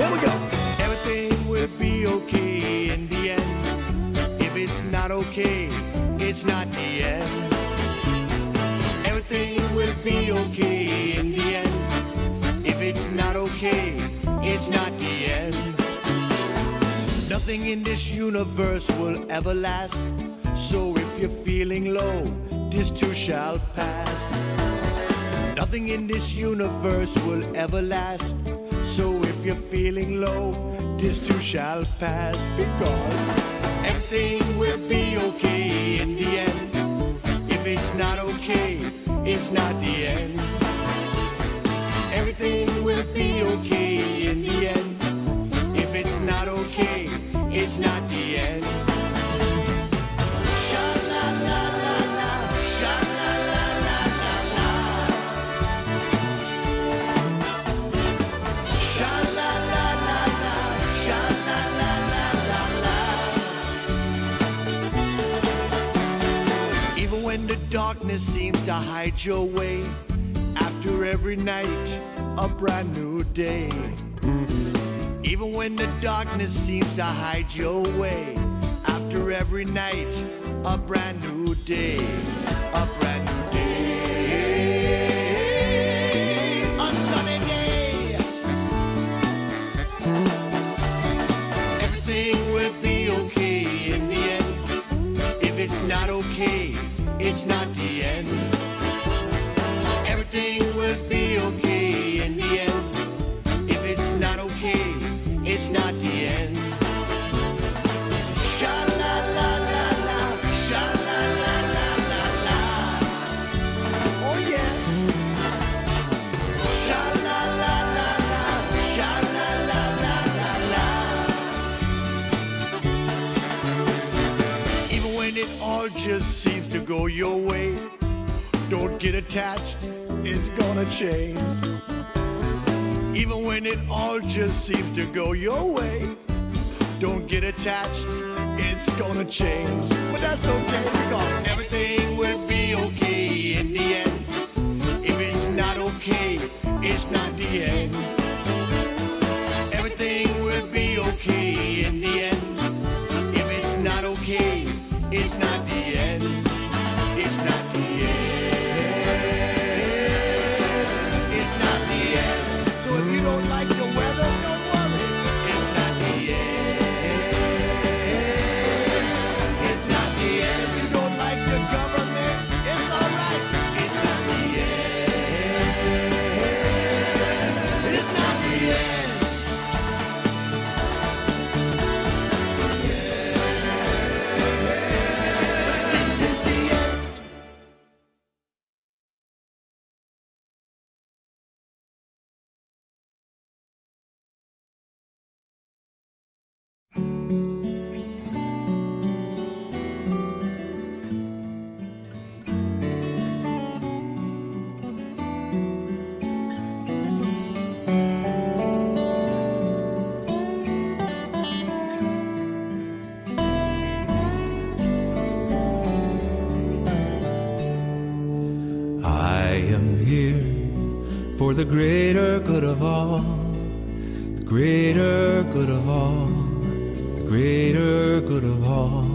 Here we go. Everything will be okay in the end. If it's not okay, it's not the end. Everything will be okay in the end. If it's not okay, it's not the end. Nothing in this universe will ever last. So if you're feeling low, this too shall pass. Nothing in this universe will ever last. So if you're feeling low, this too shall pass. Because everything will be okay in the end. If it's not okay, it's not the end. Everything will be okay in the end. If it's not okay, it's not the end. When the darkness seems to hide your way, after every night, a brand new day. Even when the darkness seems to hide your way, after every night, a brand new day. A brand new day. A sunny day. Everything will be okay in the end. If it's not okay, it's not the end. Everything will be okay in the end. If it's not okay, it's not the end. Sha-la-la-la-la, sha-la-la-la-la-la. Oh yeah. Sha-la-la-la-la, sha-la-la-la-la. Even when it all just seems to go your way, don't get attached, it's gonna change. Even when it all just seems to go your way, don't get attached, it's gonna change. But that's okay, because everything will be okay in the end. If it's not okay, it's not the end. Everything will be okay in the end. If it's not okay, it's not the end. It's not the end. It's not the end. So if you don't like the weather, don't worry. It's not the end. It's not the end. If you don't like the government, it's alright. It's not the end. It's not the end. For the greater good of all, the greater good of all, the greater good of all.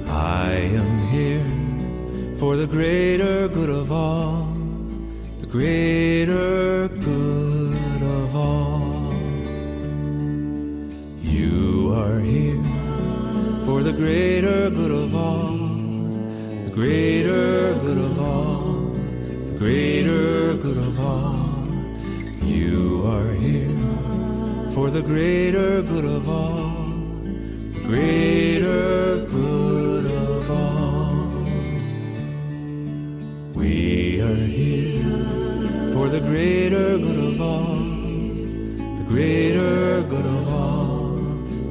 I am here for the greater good of all, the greater good of all. You are here for the greater good of all, the greater good of all, the greater good of all. You are here for the greater good of all, the greater good of all. We are here for the greater good of all, the greater good of all,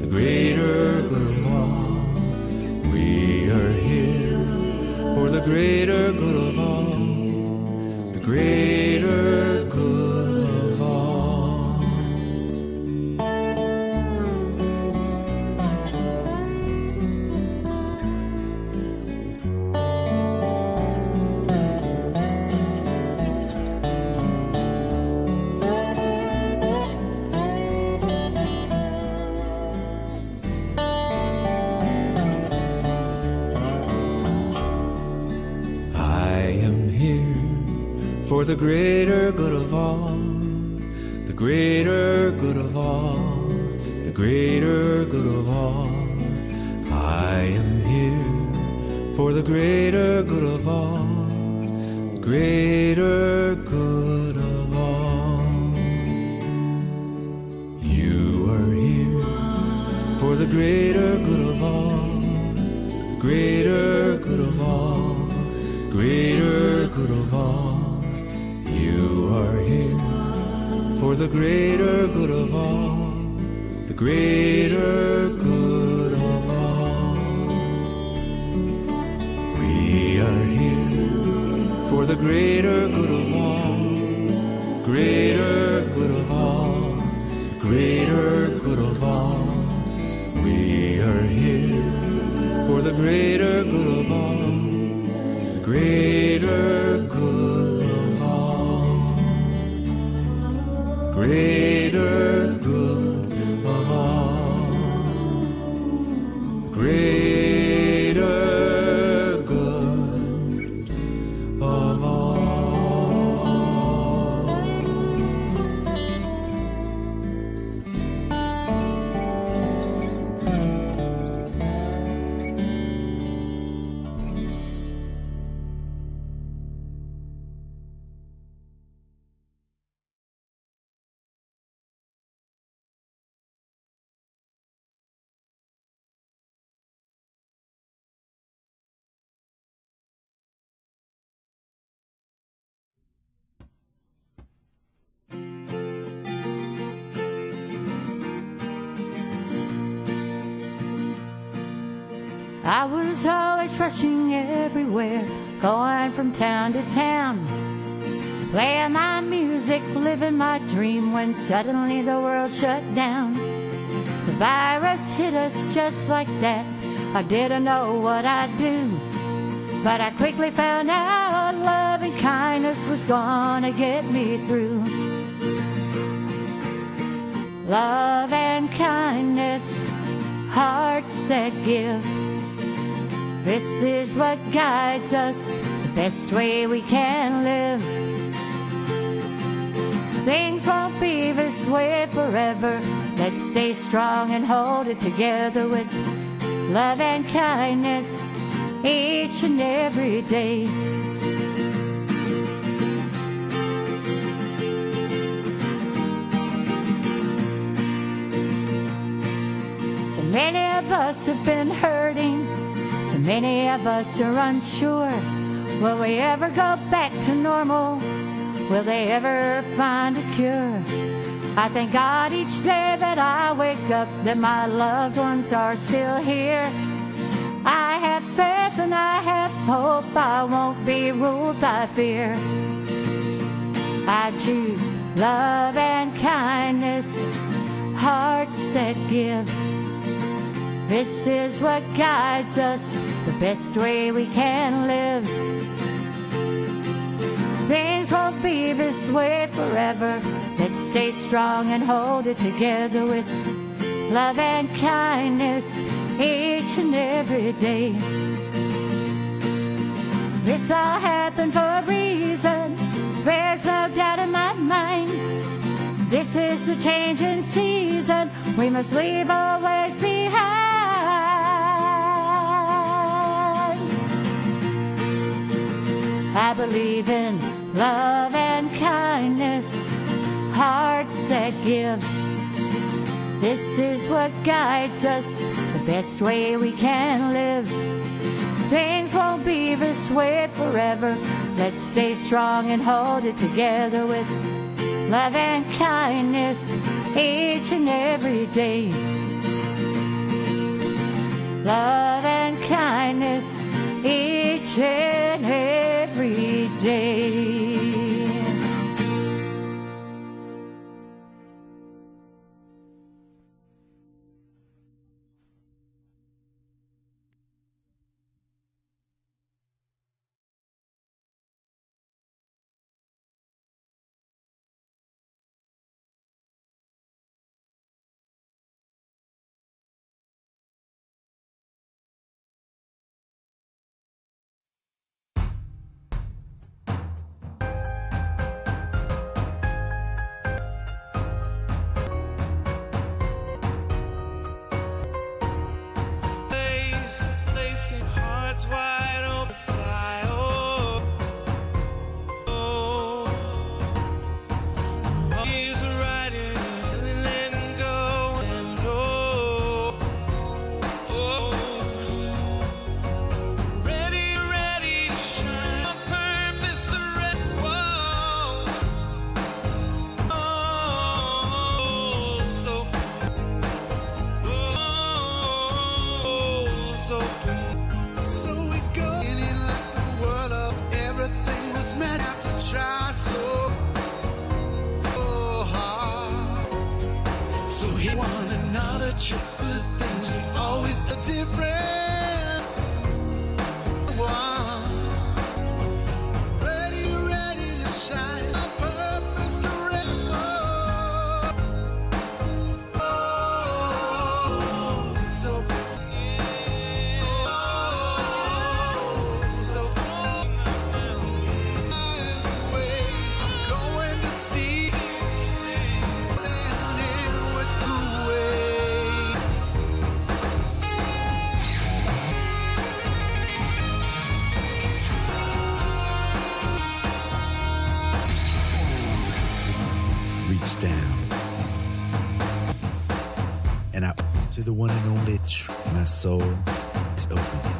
the greater good of all. We are here for the greater good of all, the greater good of all. for the greater good of all, the greater good of all, the greater good of all. I am here for the greater good of all, the greater good of all. You are here for the greater good of all, the greater good of all, greater good of all. You are here for the greater good of all, the greater good of all. We are here for the greater good of all, greater good of all, the greater good of all. We are here for the greater good of all, the greater good of all, greater good of all, greater good of all. I was always rushing everywhere, going from town to town, playing my music, living my dream, when suddenly the world shut down. The virus hit us just like that. I didn't know what I'd do, but I quickly found out love and kindness was gonna get me through. Love and kindness, hearts that give. This is what guides us, the best way we can live. Things won't be this way forever. Let's stay strong and hold it together with love and kindness each and every day. So many of us have been hurting. So many of us are unsure. Will we ever go back to normal? Will they ever find a cure? I thank God each day that I wake up that my loved ones are still here. I have faith and I have hope. I won't be ruled by fear. I choose love and kindness, hearts that give. This is what guides us, the best way we can live. Things won't be this way forever. Let's stay strong and hold it together with love and kindness each and every day. This all happened for a reason. There's no doubt in my mind. This is the changing season. We must leave our ways behind. I believe in love and kindness, hearts that give. This is what guides us, the best way we can live. Things won't be this way forever. Let's stay strong and hold it together with love and kindness each and every day. Love and kindness each and every day. So he one another trip, but things are always the different one. Ready to shine, a purpose to reach down and out to the one and only my soul is open.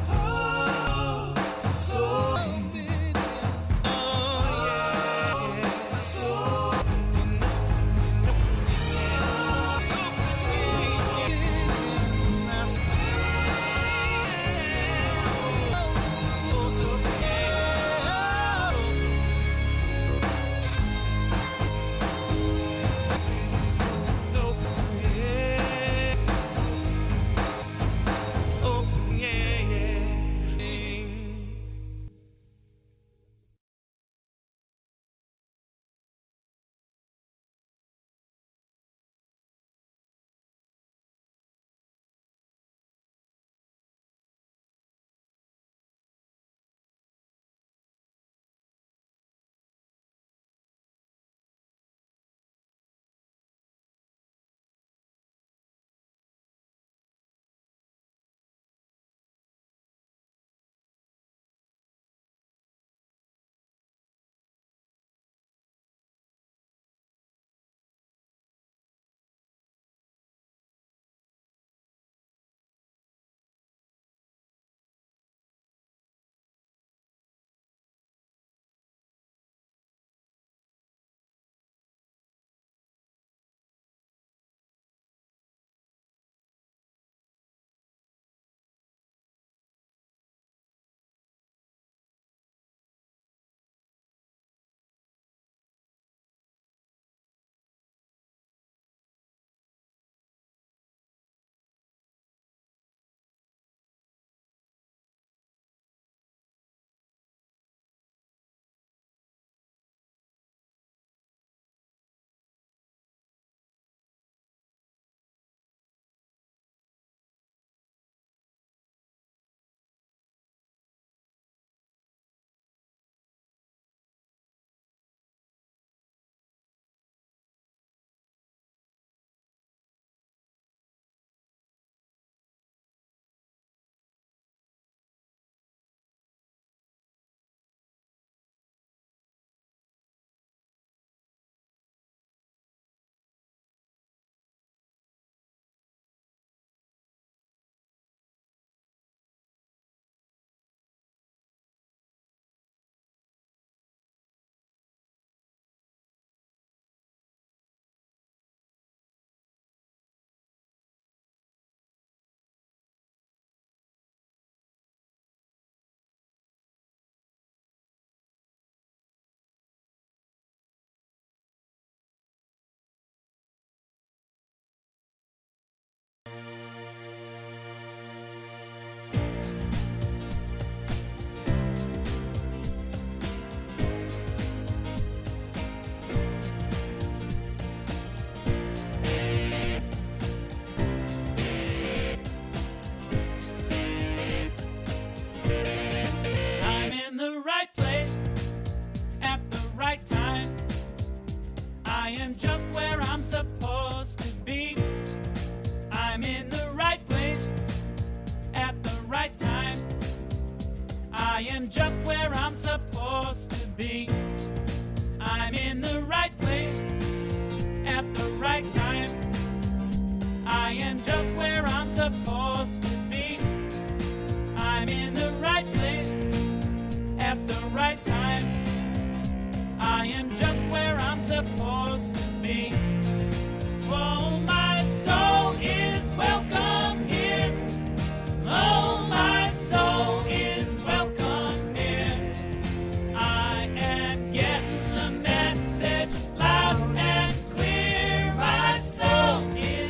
I am just where I'm supposed to be. I'm in the right place at the right time. I am just where I'm supposed to be. I'm in the right place at the right time. I am just where I'm supposed to be. I'm in the right place at the right time. I am just where I'm supposed to be. Oh, my soul is welcome here. Oh, my soul is welcome here. I am getting the message loud and clear. My soul is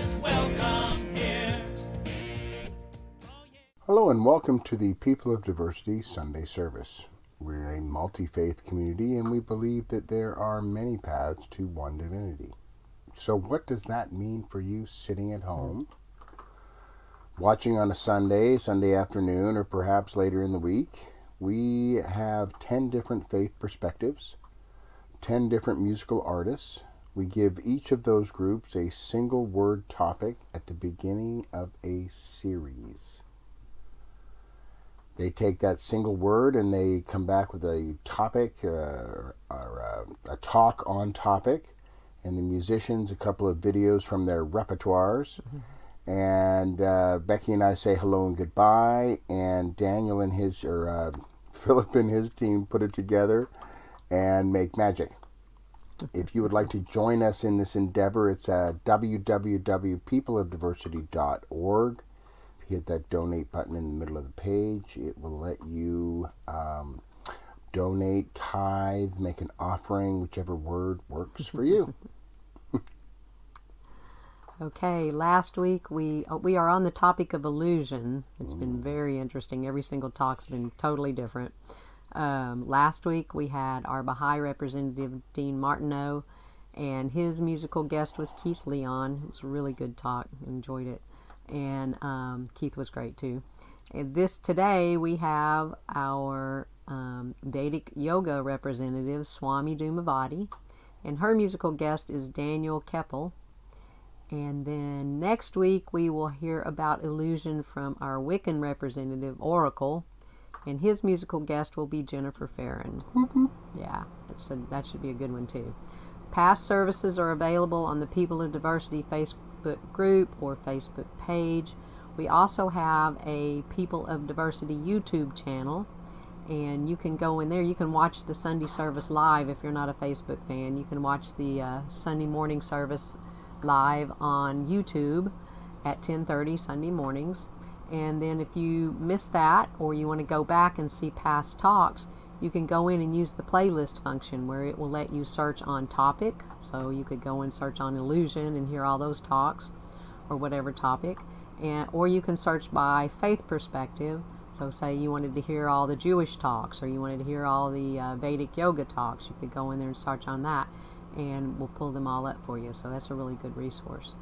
Hello and welcome to the People of Diversity Sunday Service. We're a multi-faith community and we believe that there are many paths to one divinity. So what does that mean for you sitting at home, watching on a Sunday afternoon, or perhaps later in the week? We have 10 different faith perspectives, 10 different musical artists. We give each of those groups a single word topic at the beginning of a series. They take that single word and they come back with a topic or a talk on topic, and the musicians a couple of videos from their repertoires. And Becky and I say hello and goodbye, and Daniel and Philip and his team put it together and make magic. If you would like to join us in this endeavor, it's at www.peopleofdiversity.org. If you hit that donate button in the middle of the page, it will let you donate, tithe, make an offering, whichever word works for you. Okay, last week we are on the topic of illusion. It's been very interesting. Every single talk's been totally different. Last week we had our Baha'i representative, Dean Martineau, and his musical guest was Keith Leon. It was a really good talk. Enjoyed it. And Keith was great too. And today we have our Vedic yoga representative, Swami Dumavati, and her musical guest is Daniel Keppel. And then next week we will hear about illusion from our Wiccan representative, Oracle, and his musical guest will be Jennifer Farron. Yeah, that should be a good one too. Past services are available on the People of Diversity Facebook group or Facebook page. We also have a People of Diversity YouTube channel, and you can go in there. You can watch the Sunday service live if you're not a Facebook fan. You can watch the Sunday morning service live on YouTube at 10:30 Sunday mornings. And then if you missed that, or you want to go back and see past talks, you can go in and use the playlist function where it will let you search on topic. So you could go and search on illusion and hear all those talks, or whatever topic. Or you can search by faith perspective. So say you wanted to hear all the Jewish talks, or you wanted to hear all the Vedic yoga talks, you could go in there and search on that, and we'll pull them all up for you. So that's a really good resource.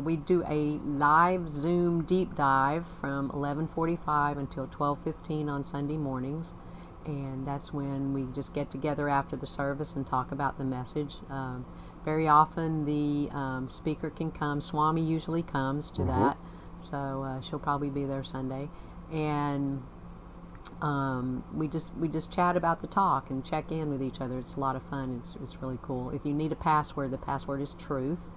We do a live Zoom deep dive from 11:45 until 12:15 on Sunday mornings, and that's when we just get together after the service and talk about the message. Very often the speaker can come. Swami usually comes to that, so she'll probably be there Sunday, and we just chat about the talk and check in with each other. It's a lot of fun. It's really cool. If you need a password, the password is truth.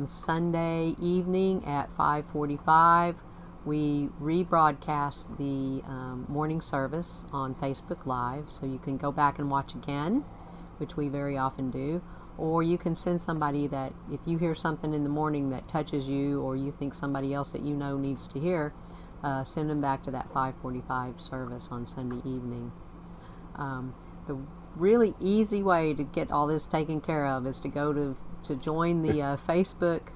Sunday evening at 5:45, we rebroadcast the morning service on Facebook Live, so you can go back and watch again, which we very often do. Or you can send somebody that, if you hear something in the morning that touches you, or you think somebody else that you know needs to hear, send them back to that 5:45 service on Sunday evening. The really easy way to get all this taken care of is to go to join the Facebook,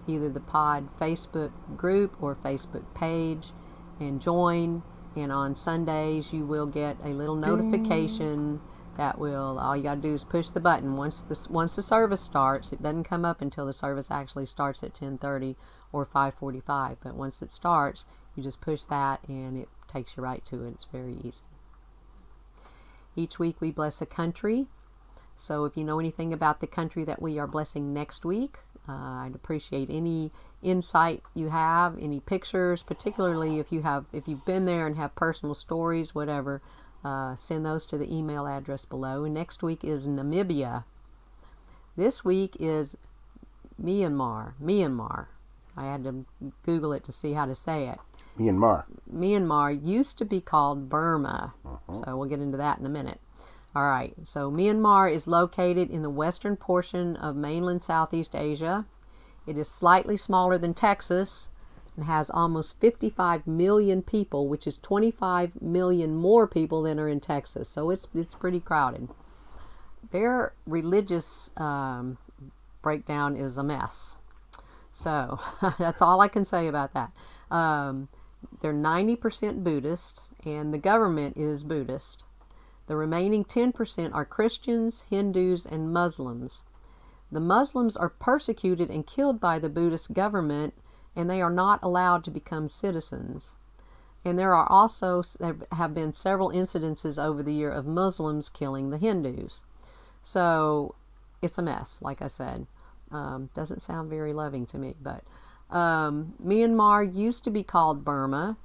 either the pod Facebook group or Facebook page, and join. And on Sundays you will get a little notification that will, all you got to do is push the button. Once the service starts, it doesn't come up until the service actually starts at 10:30 or 5:45, but once it starts, you just push that and it takes you right to it. It's very easy. Each week we bless a country. So if you know anything about the country that we are blessing next week, I'd appreciate any insight you have, any pictures, particularly if you've been there and have personal stories, whatever. Send those to the email address below. And next week is Namibia. This week is Myanmar. I had to Google it to see how to say it. Myanmar used to be called Burma. So we'll get into that in a minute. All right, so Myanmar is located in the western portion of mainland Southeast Asia. It is slightly smaller than Texas and has almost 55 million people, which is 25 million more people than are in Texas. So it's pretty crowded. Their religious breakdown is a mess. So that's all I can say about that. They're 90% Buddhist, and the government is Buddhist. The remaining 10% are Christians, Hindus, and Muslims. The Muslims are persecuted and killed by the Buddhist government, and they are not allowed to become citizens. And there have been several incidences over the year of Muslims killing the Hindus. So it's a mess, like I said. Doesn't sound very loving to me, but Myanmar used to be called Burma,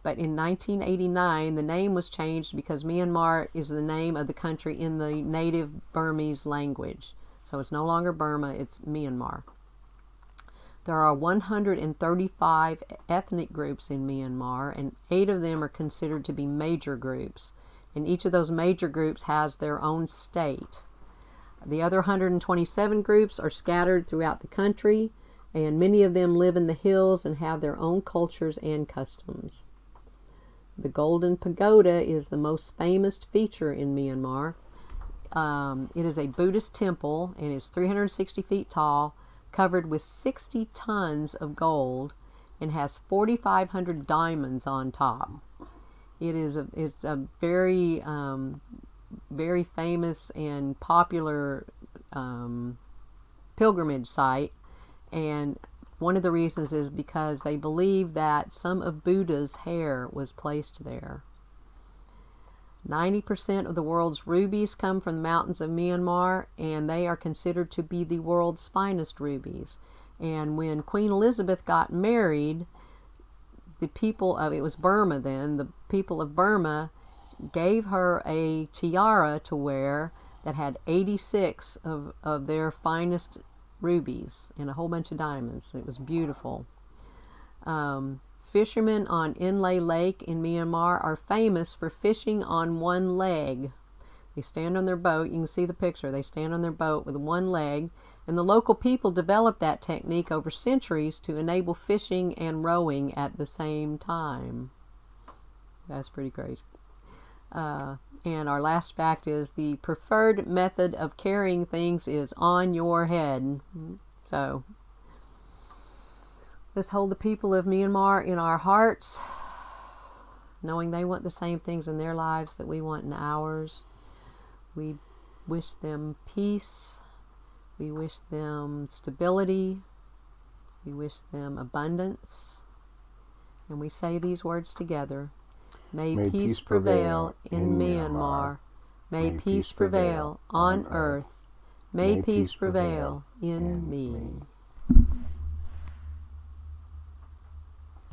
but in 1989 the name was changed because Myanmar is the name of the country in the native Burmese language. So it's no longer Burma, it's Myanmar. There are 135 ethnic groups in Myanmar, and 8 of them are considered to be major groups. And each of those major groups has their own state. The other 127 groups are scattered throughout the country, and many of them live in the hills and have their own cultures and customs. The Golden Pagoda is the most famous feature in Myanmar. It is a Buddhist temple and is 360 feet tall, covered with 60 tons of gold, and has 4,500 diamonds on top. It's a very very famous and popular pilgrimage site, and one of the reasons is because they believe that some of Buddha's hair was placed there. 90% of the world's rubies come from the mountains of Myanmar, and they are considered to be the world's finest rubies. And when Queen Elizabeth got married, the people of, it was Burma then, the people of Burma gave her a tiara to wear that had 86 of their finest rubies and a whole bunch of diamonds. It was beautiful. Fishermen on Inle Lake in Myanmar are famous for fishing on one leg. They stand on their boat. You can see the picture. They stand on their boat with one leg, and the local people developed that technique over centuries to enable fishing and rowing at the same time. That's pretty crazy. And our last fact is the preferred method of carrying things is on your head. So let's hold the people of Myanmar in our hearts, knowing they want the same things in their lives that we want in ours. We wish them peace. We wish them stability. We wish them abundance. And we say these words together. May peace prevail in Myanmar. May peace prevail on earth. May peace prevail in me.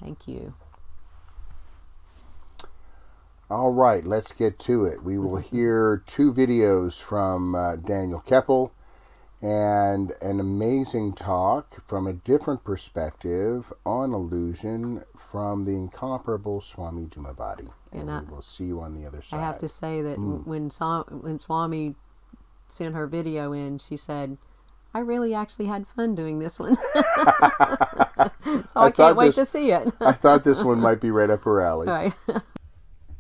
Thank you. All right, let's get to it. We will hear 2 videos from Daniel Keppel and an amazing talk from a different perspective on illusion from the incomparable Swami Dhumavadi. And we will see you on the other side. I have to say that when Swami sent her video in, she said, I really actually had fun doing this one. So I can't wait to see it. I thought this one might be right up her alley. Right.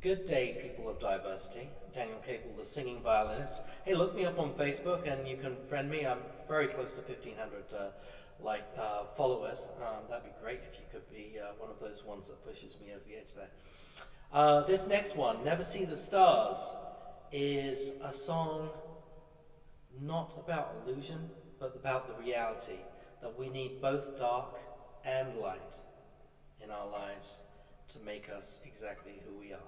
Good day, people of diversity. Daniel Keppel, the singing violinist. Hey, look me up on Facebook and you can friend me. I'm very close to 1,500 followers. That'd be great if you could be one of those ones that pushes me over the edge there. This next one, Never See the Stars, is a song not about illusion, but about the reality that we need both dark and light in our lives to make us exactly who we are.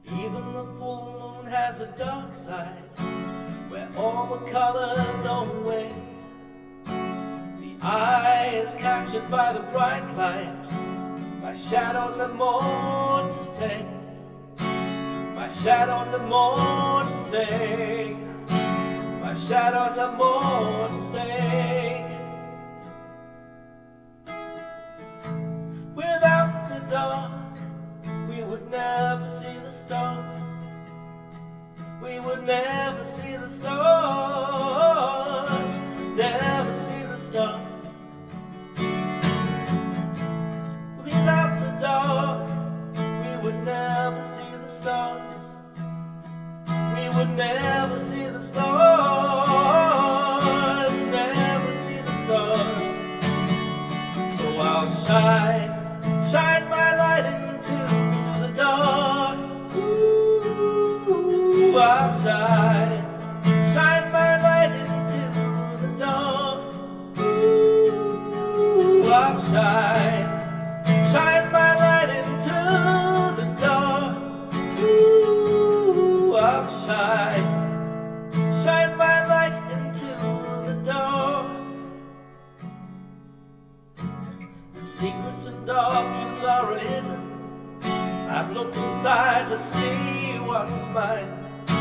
Even the full moon has a dark side where all the colors don't wane. The eye is captured by the bright light. My shadows have more to say. My shadows have more to say. My shadows have more to say. Without the dark, we would never see the stars. We would never see the stars. Never see the stars. Without the dark, we would never see the stars. We would never see the stars, never see the stars. So I'll shine my light into the dark. Ooh, I'll shine my light into the dark. Ooh, I'll shine my light into the dark. Ooh, I'll shine my light into the dark. The secrets and doctrines are hidden. I've looked inside to see what's mine.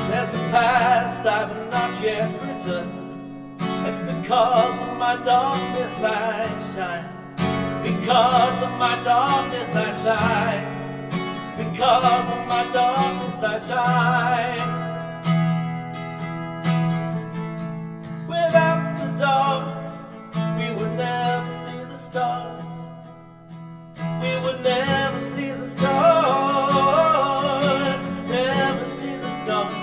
There's a past I've not yet written. It's because of my darkness I shine. Because of my darkness I shine. Because of my darkness I shine. Without the dark, we would never see the stars. We would never see the stars. Never see the stars.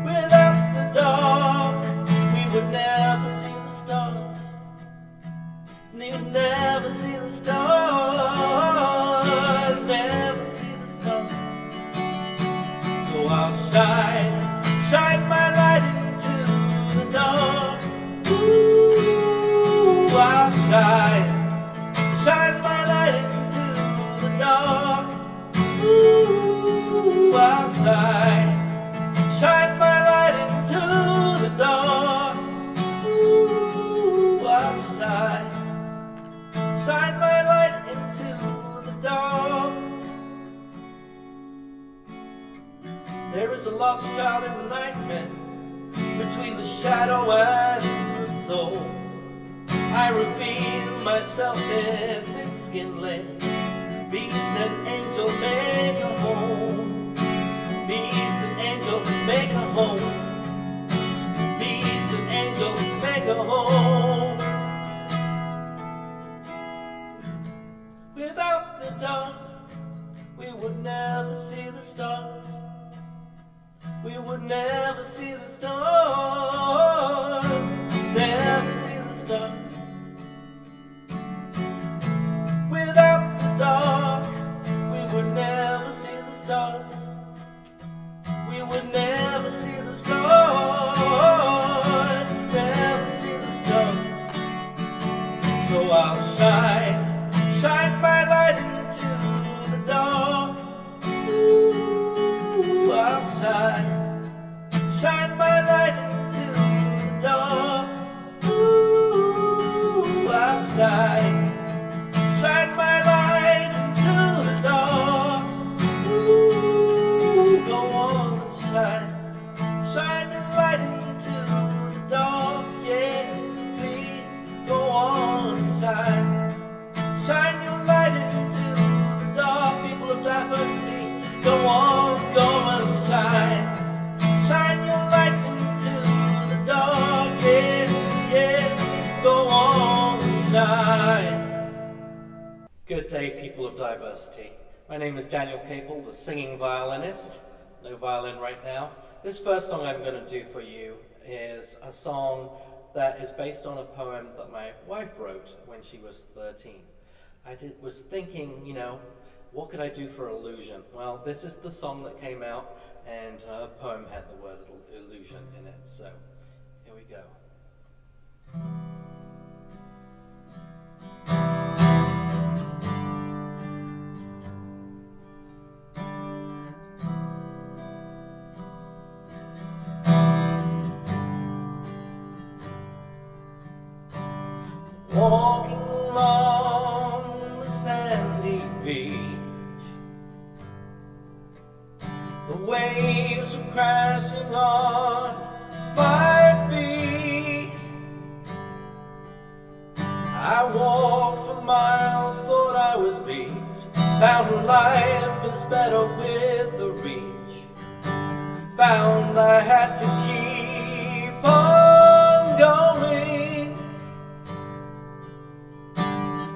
Without the dark, we would never see the stars. We would never see the stars. Never see the stars. So I'll shine my light into the dark. Ooh, I'll shine my light into the dark. Ooh, I'll shine my light into the dark. Ooh, I'll shine my light into the dark. There is a lost child in the nightmares, between the shadow and the soul. I reveal myself in thick-skinned lanes. Beast and angel make a home. Beast and angel make a home. Beast and angel make a home. Without the dark, we would never see the stars. We would never see the stars. Never see the stars. Without the dark, we would never see the stars. We would never see the stars. Never see the stars. So I'll shine my light into the dark. Ooh, I'll shine my light into the dark. Ooh, I'll shine my light into the dark. Ooh, go on and shine your light into the dark. Yes, please, go on and shine your light into the dark. People of diversity, go on and shine your lights into the dark. Yes, go on and shine. Good day, people of diversity. My name is Daniel Capel, the singing violinist. No violin right now. This first song I'm going to do for you is a song that is based on a poem that my wife wrote when she was 13. Was thinking, what could I do for illusion? Well, this is the song that came out, and her poem had the word illusion in it, so here we go. Walking along the sandy beach, the waves were crashing on my feet. I walked for miles, thought I was beat, found life is better with the reach, found I had to keep on going,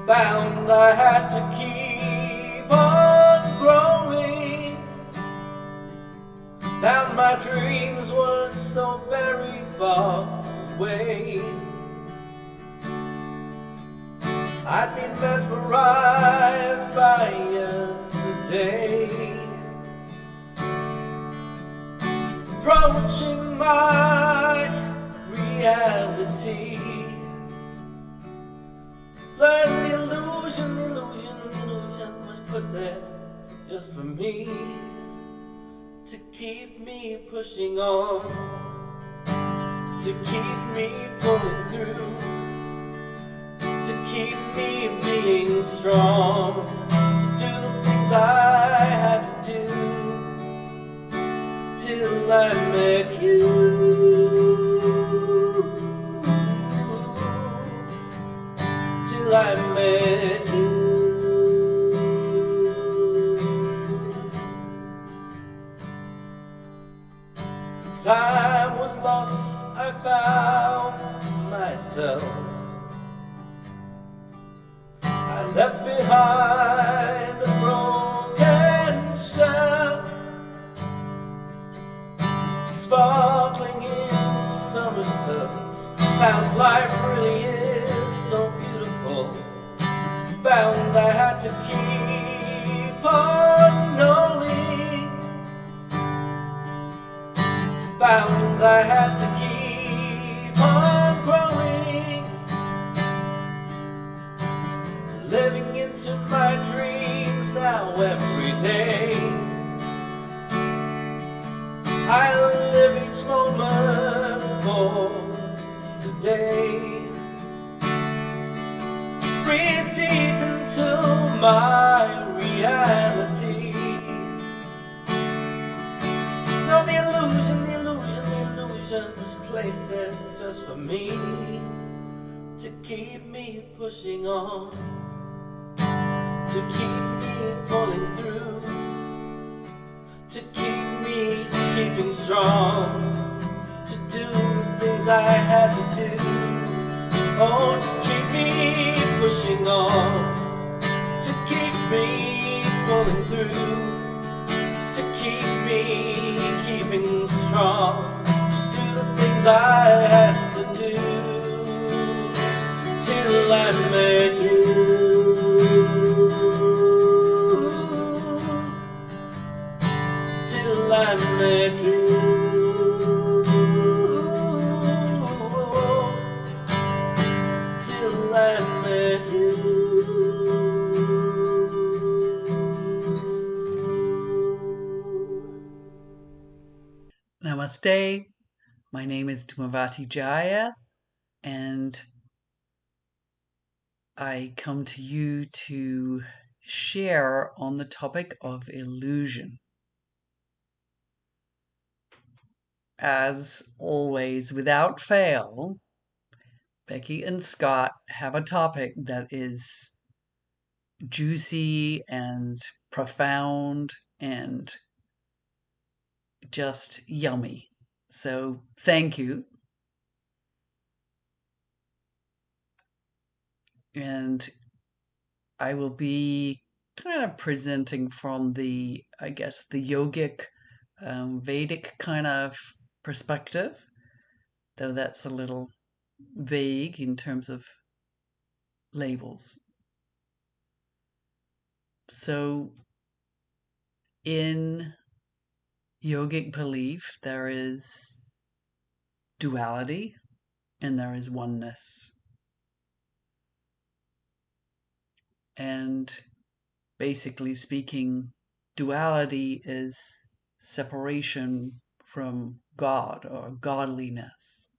found I had to keep on growing. dreams weren't so very far away. I'd been mesmerized by yesterday, approaching my reality. Learn the illusion, the illusion, the illusion was put there just for me, to keep me pushing on, to keep me pulling through, to keep me being strong, to do the things I had to do, till I met you, till I met you. Time was lost, I found myself. I left behind a broken shell, sparkling in summer sun. Found life really is so beautiful. Found I had to keep on knowing. Found I had to keep on growing, living into my dreams now every day. I live each moment for today. Breathe deep into my reality. No, the illusion was placed there just for me, to keep me pushing on, to keep me pulling through, to keep me keeping strong, to do the things I had to do. Oh, to keep me pushing on, to keep me pulling through, to keep me keeping strong, the things I had to do, till I met you, till I met you, till I met you. Namaste. My name is Dhumavati Jaya, and I come to you to share on the topic of illusion. As always, without fail, Becky and Scott have a topic that is juicy and profound and just yummy. So thank you. And I will be kind of presenting from the, I guess, the yogic, Vedic kind of perspective, though that's a little vague in terms of labels. So in yogic belief, there is duality and there is oneness. And basically speaking, duality is separation from God or godliness,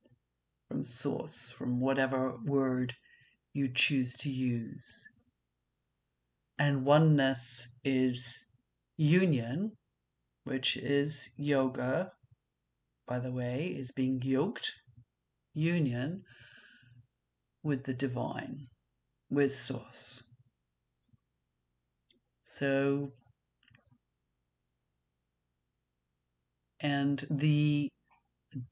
from source, from whatever word you choose to use. And oneness is union, which is yoga, by the way, is being yoked, union with the divine, with source. So, and the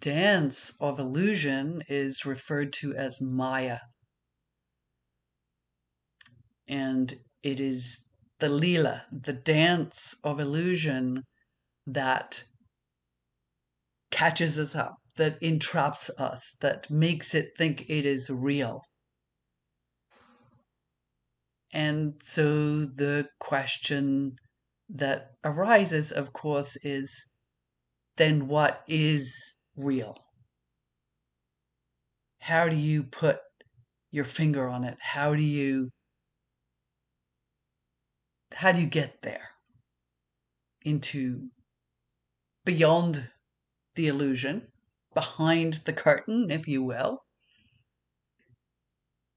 dance of illusion is referred to as Maya. And it is the Leela, the dance of illusion that catches us up, that entraps us, that makes it think it is real. And so the question that arises, of course, is then what is real? How do you put your finger on it? How do you get there into beyond the illusion, behind the curtain, if you will?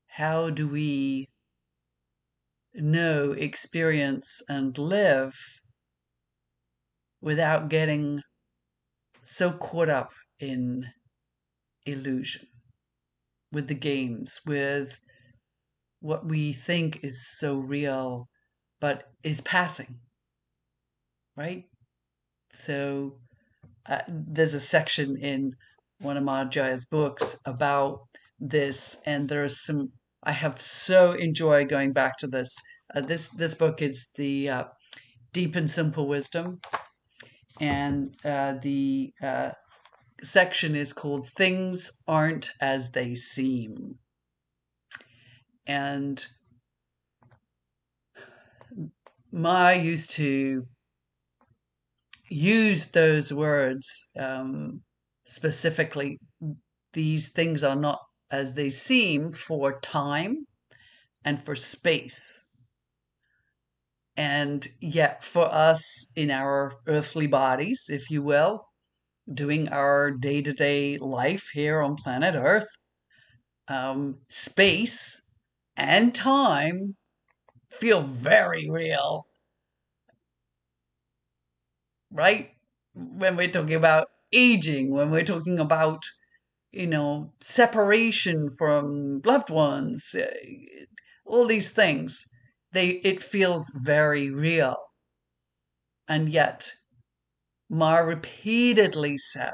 How do we know, experience, and live without getting so caught up in illusion, with the games, with what we think is so real but is passing, right? So there's a section in one of Madhya's books about this, and there's some, I have so enjoyed going back to this. This book is the Deep and Simple Wisdom, and the section is called Things Aren't As They Seem. And Ma used to use those words specifically. These things are not as they seem for time and for space. And yet for us in our earthly bodies, if you will, doing our day-to-day life here on planet Earth, space and time feel very real, right? When we're talking about aging, when we're talking about, separation from loved ones, all these things, it feels very real. And yet, Ma repeatedly said,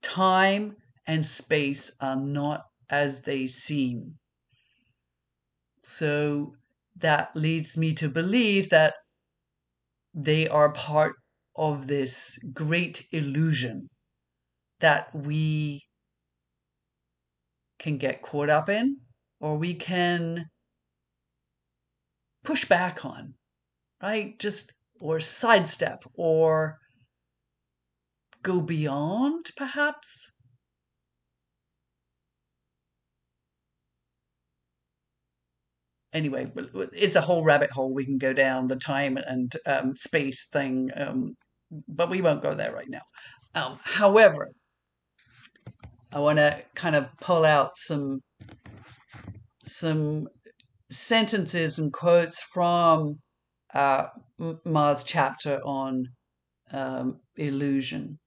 time and space are not as they seem. So that leads me to believe that they are part of this great illusion that we can get caught up in, or we can push back on, right? Or sidestep, or go beyond, perhaps. Anyway, it's a whole rabbit hole we can go down, the time and space thing, but we won't go there right now. However, I want to kind of pull out some sentences and quotes from Ma's chapter on illusion.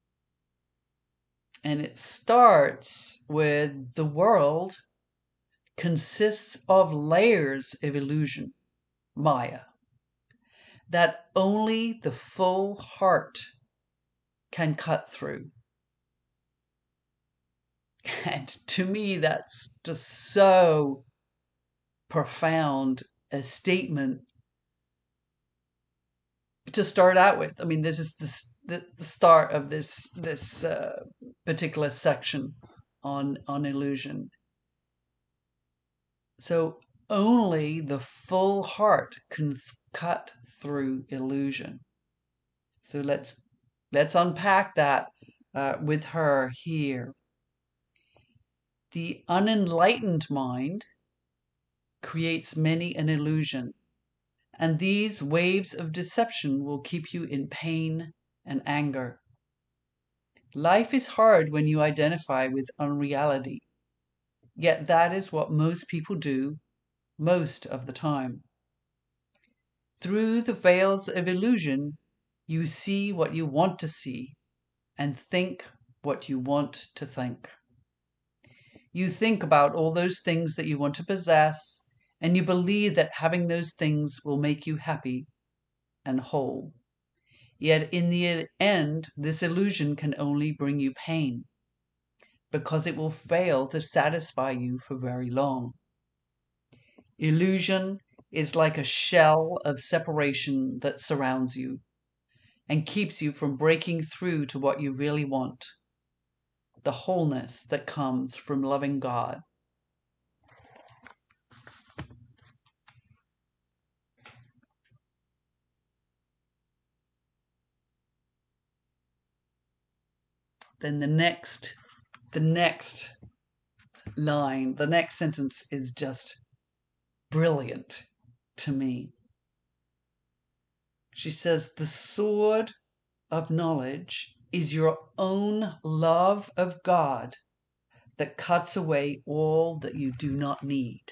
And it starts with, the world consists of layers of illusion, Maya, that only the full heart can cut through. And to me, that's just so profound a statement to start out with. I mean, this is the start of this particular section on illusion. So only the full heart can cut through illusion. So let's unpack that with her here. The unenlightened mind creates many an illusion, and these waves of deception will keep you in pain and anger. Life is hard when you identify with unreality, yet that is what most people do most of the time. Through the veils of illusion, you see what you want to see and think what you want to think. You think about all those things that you want to possess, and you believe that having those things will make you happy and whole. Yet in the end, this illusion can only bring you pain, because it will fail to satisfy you for very long. Illusion is like a shell of separation that surrounds you. and keeps you from breaking through to what you really want, the wholeness that comes from loving God. Then the next line, the next sentence is just brilliant to me. She says, the sword of knowledge is your own love of God that cuts away all that you do not need.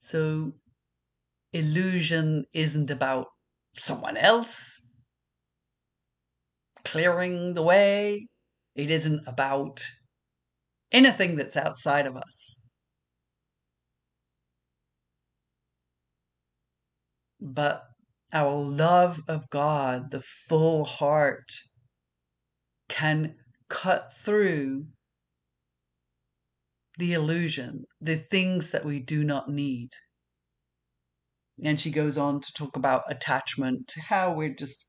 So illusion isn't about someone else clearing the way. It isn't about anything that's outside of us. But our love of God, the full heart, can cut through the illusion, the things that we do not need. And she goes on to talk about attachment, how we're just,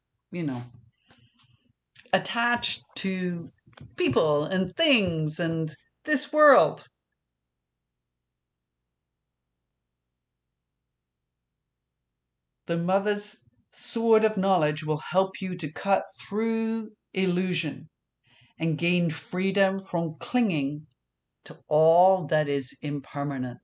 attached to people and things and this world. The mother's sword of knowledge will help you to cut through illusion and gain freedom from clinging to all that is impermanent.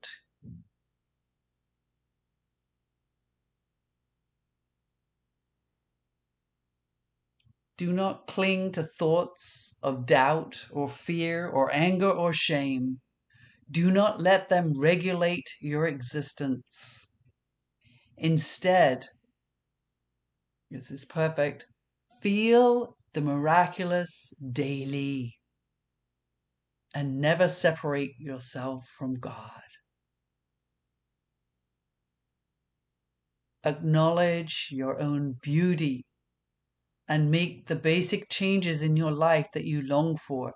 Do not cling to thoughts of doubt or fear or anger or shame. Do not let them regulate your existence. Instead, this is perfect, feel the miraculous daily and never separate yourself from God. Acknowledge your own beauty and make the basic changes in your life that you long for,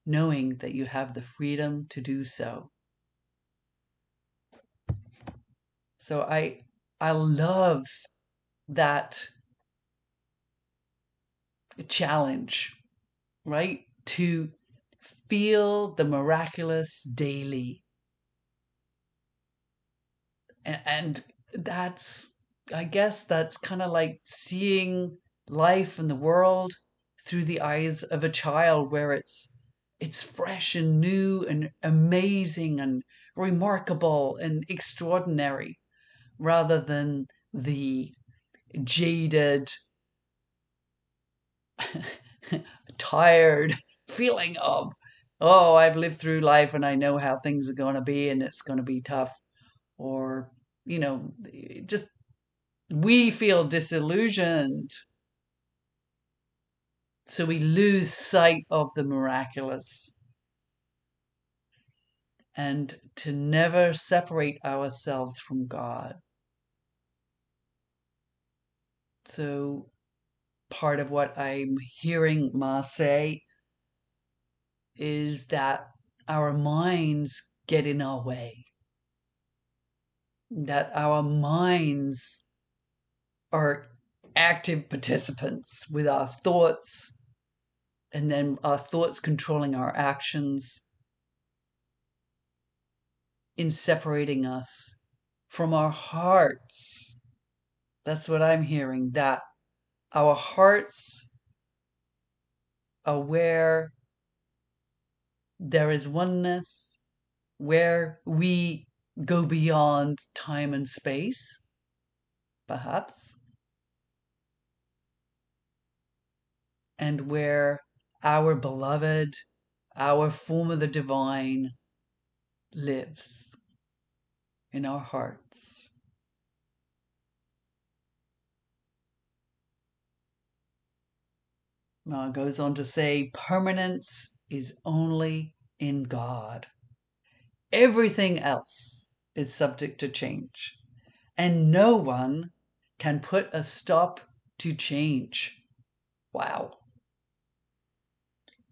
knowing that you have the freedom to do so. So I love that challenge, right? To feel the miraculous daily. And that's, I guess that's kind of like seeing life and the world through the eyes of a child, where it's fresh and new and amazing and remarkable and extraordinary, rather than the jaded, tired feeling of, oh, I've lived through life and I know how things are going to be and it's going to be tough. Or, just we feel disillusioned. So we lose sight of the miraculous. And to never separate ourselves from God. So part of what I'm hearing Ma say is that our minds get in our way. That our minds are active participants with our thoughts, and then our thoughts controlling our actions, in separating us from our hearts. That's what I'm hearing, that our hearts are where there is oneness, where we go beyond time and space, perhaps, and where our beloved, our form of the divine, lives in our hearts. Now it goes on to say, permanence is only in God. Everything else is subject to change, and no one can put a stop to change. Wow.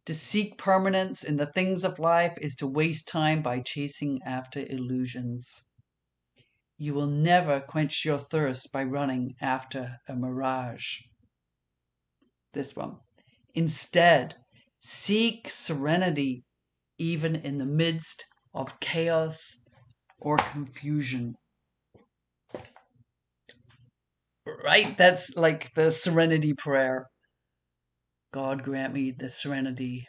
To seek permanence in the things of life is to waste time by chasing after illusions. You will never quench your thirst by running after a mirage. This one. Instead, seek serenity even in the midst of chaos or confusion. Right? That's like the serenity prayer. God grant me the serenity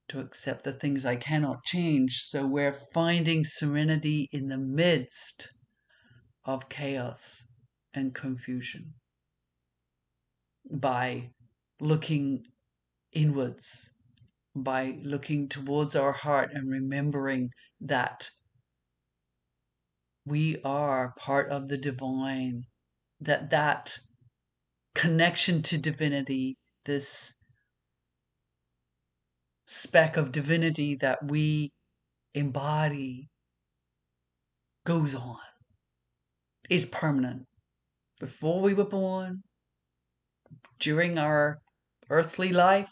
to accept the things I cannot change. So we're finding serenity in the midst of chaos and confusion by looking inwards, by looking towards our heart and remembering that we are part of the divine, that connection to divinity, this speck of divinity that we embody goes on, is permanent. Before we were born, during our earthly life,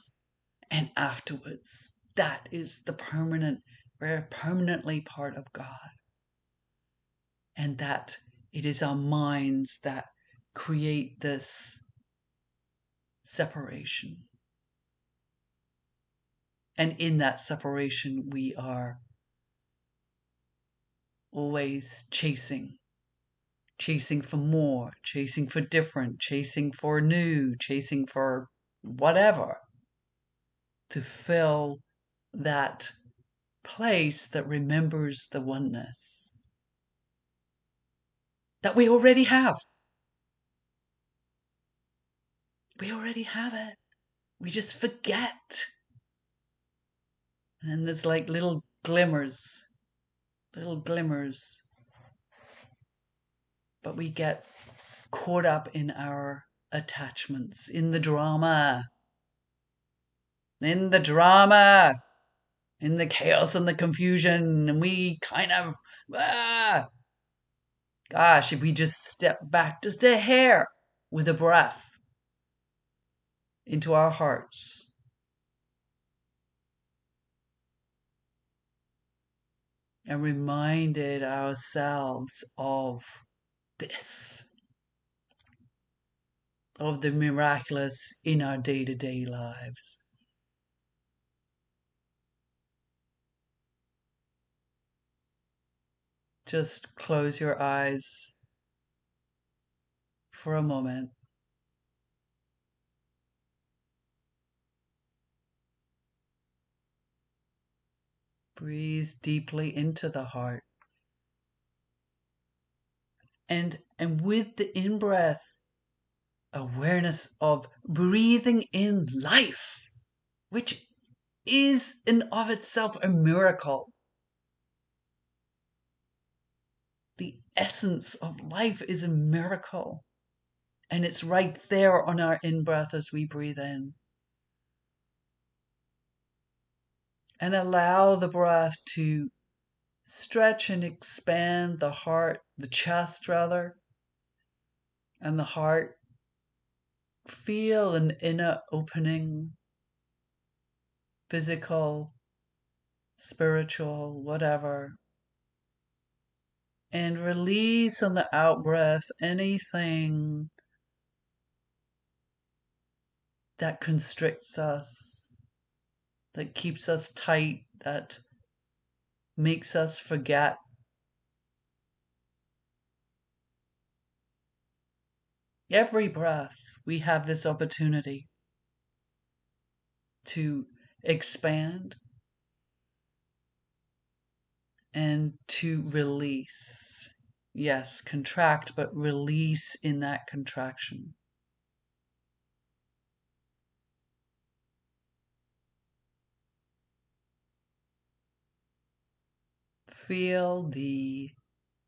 and afterwards. That is the permanent, we're permanently part of God. And that it is our minds that create this separation. And in that separation, we are always chasing for more, chasing for different, chasing for new, chasing for whatever, to fill that place that remembers the oneness that we already have. We already have it. We just forget. And then there's like little glimmers. But we get caught up in our attachments, in the drama, in the chaos and the confusion. And we kind of, gosh, if we just step back just a hair with a breath into our hearts, and reminded ourselves of this, of the miraculous in our day-to-day lives. Just close your eyes for a moment. Breathe deeply into the heart. And with the in-breath, awareness of breathing in life, which is in of itself a miracle. The essence of life is a miracle. And it's right there on our in-breath as we breathe in. And allow the breath to stretch and expand the heart, the chest rather, and the heart. Feel an inner opening, physical, spiritual, whatever. And release on the out-breath anything that constricts us, that keeps us tight, that makes us forget. Every breath, we have this opportunity to expand and to release. Yes, contract, but release in that contraction. Feel the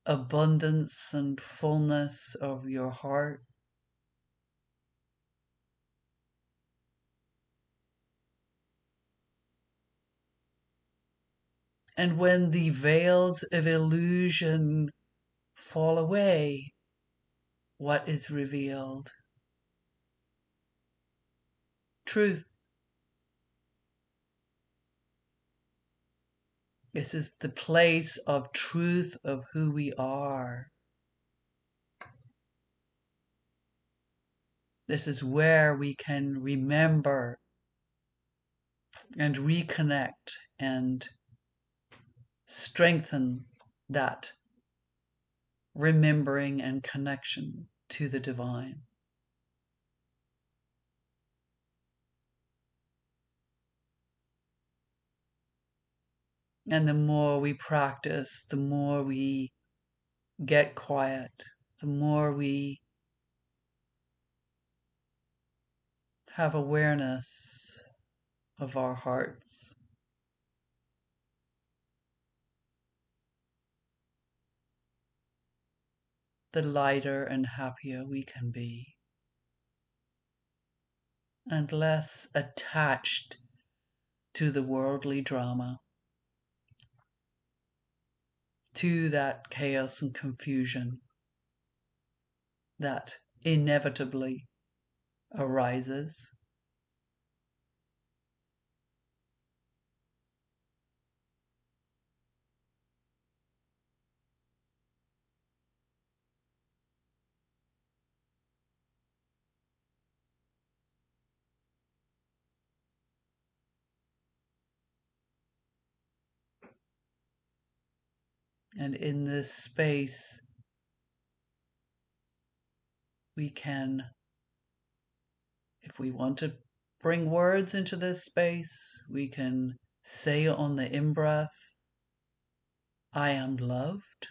abundance and fullness of your heart. And when the veils of illusion fall away, what is revealed? Truth. This is the place of truth of who we are. This is where we can remember and reconnect and strengthen that remembering and connection to the divine. And the more we practice, the more we get quiet, the more we have awareness of our hearts, the lighter and happier we can be, and less attached to the worldly drama, to that chaos and confusion that inevitably arises. And in this space, we can, if we want to bring words into this space, we can say on the in-breath, I am loved.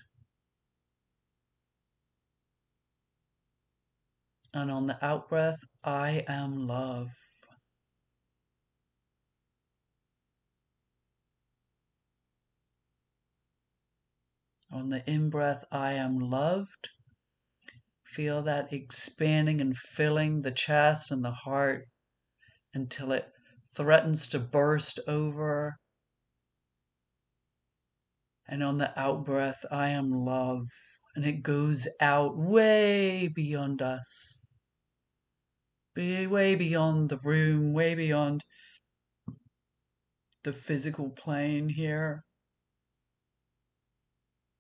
And on the out-breath, I am love. On the in-breath, I am loved. Feel that expanding and filling the chest and the heart until it threatens to burst over. And on the out-breath, I am love. And it goes out way beyond us. Way beyond the room, way beyond the physical plane here.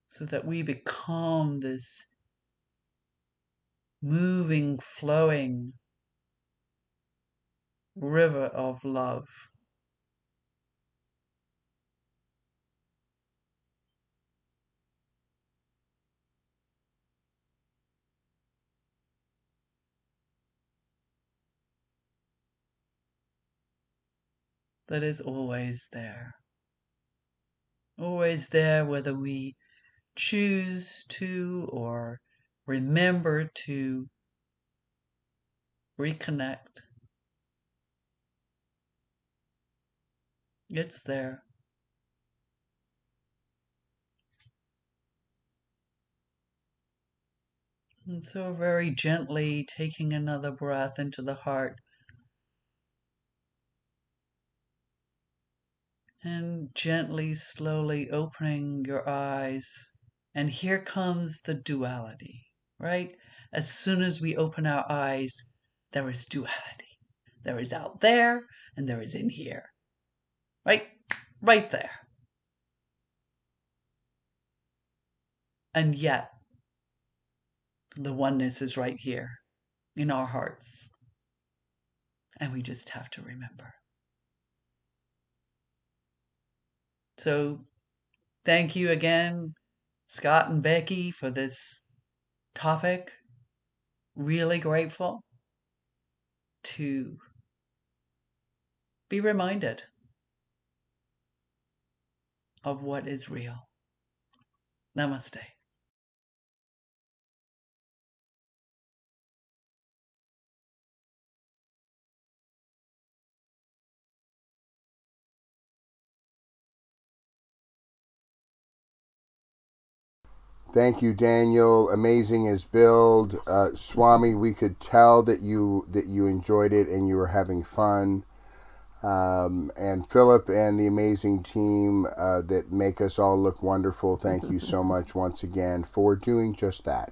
So that we become this moving, flowing river of love. That is always there. Always there, whether we choose to or remember to reconnect. It's there. And so very gently taking another breath into the heart. And gently, slowly opening your eyes. And here comes the duality, right? As soon as we open our eyes, there is duality. There is out there and there is in here. Right? Right there. And yet, the oneness is right here in our hearts. And we just have to remember. So, thank you again, Scott and Becky, for this topic. Really grateful to be reminded of what is real. Namaste. Thank you, Daniel. Amazing as build. Swami, we could tell that you enjoyed it and you were having fun. And Philip and the amazing team that make us all look wonderful. Thank you so much once again for doing just that.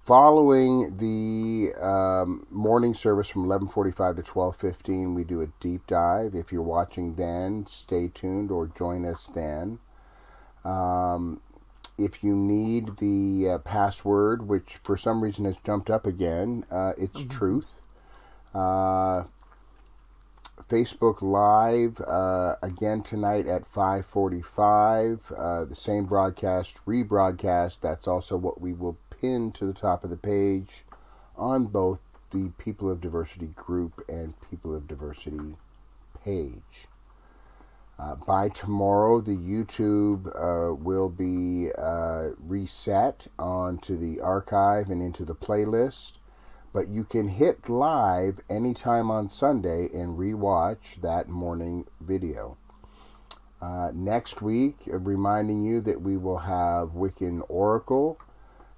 Following the morning service from 11:45 to 12:15, we do a deep dive. If you're watching then, stay tuned or join us then. If you need the password, which for some reason has jumped up again, it's truth. Facebook Live again tonight at 5:45. The same broadcast, rebroadcast. That's also what we will pin to the top of the page on both the People of Diversity group and People of Diversity page. By tomorrow, the YouTube will be reset onto the archive and into the playlist. But you can hit live anytime on Sunday and rewatch that morning video. Next week, reminding you that we will have Wiccan Oracle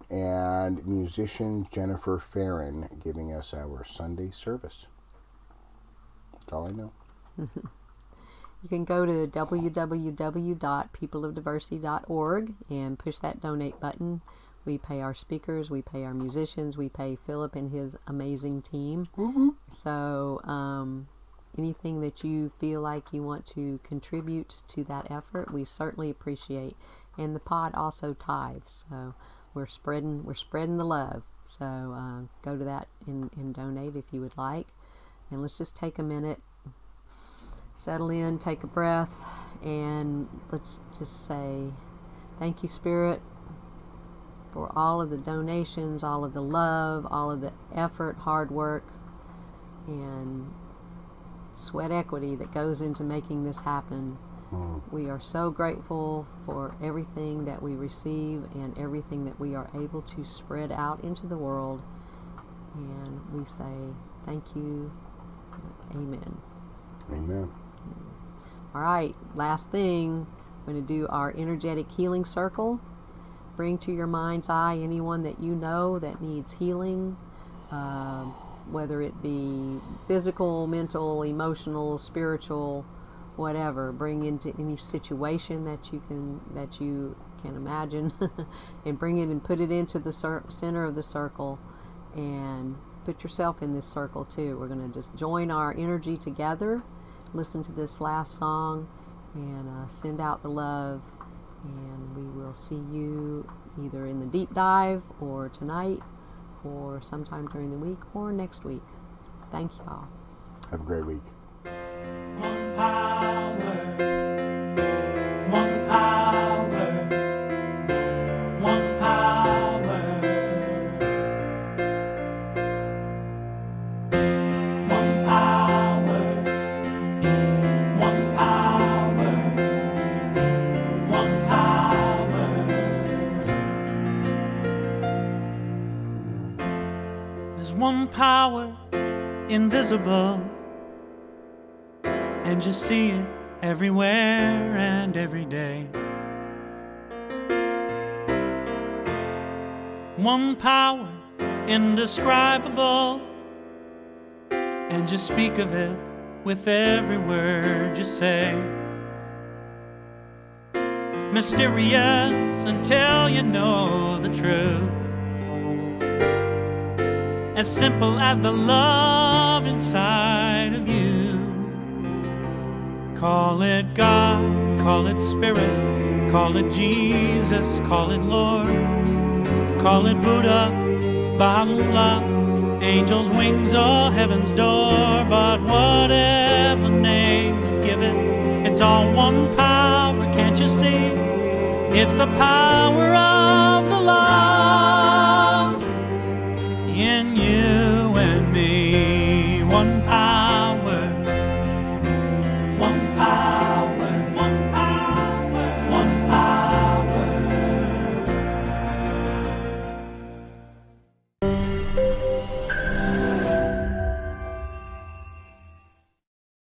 and musician Jennifer Farron giving us our Sunday service. That's all I know. You can go to www.peopleofdiversity.org and push that donate button. We pay our speakers, we pay our musicians, we pay Philip and his amazing team. Mm-hmm. So anything that you feel like you want to contribute to that effort, we certainly appreciate. And the pod also tithes, so we're spreading the love. So go to that and donate if you would like. And let's just take a minute, settle in, take a breath, and let's just say, thank you, Spirit, for all of the donations, all of the love, all of the effort, hard work, and sweat equity that goes into making this happen. We are so grateful for everything that we receive and everything that we are able to spread out into the world. And we say thank you. Amen. Amen. All right, last thing, we're going to do our energetic healing circle. Bring to your mind's eye anyone that you know that needs healing, whether it be physical, mental, emotional, spiritual, whatever. Bring into any situation that you can imagine, and bring it and put it into the center of the circle, and put yourself in this circle too. We're going to just join our energy together, listen to this last song, and send out the love. And we will see you either in the deep dive or tonight or sometime during the week or next week. Thank you all. Have a great week. One power, one power, one power, one power, one power, one power. There's one power invisible, and you see it everywhere and every day. One power indescribable, and you speak of it with every word you say. Mysterious until you know the truth, as simple as the love inside of you. Call it God, call it Spirit, call it Jesus, call it Lord, call it Buddha, Baha'u'llah, angels' wings or heaven's door. But whatever name you give it, it's all one power, can't you see? It's the power of the love.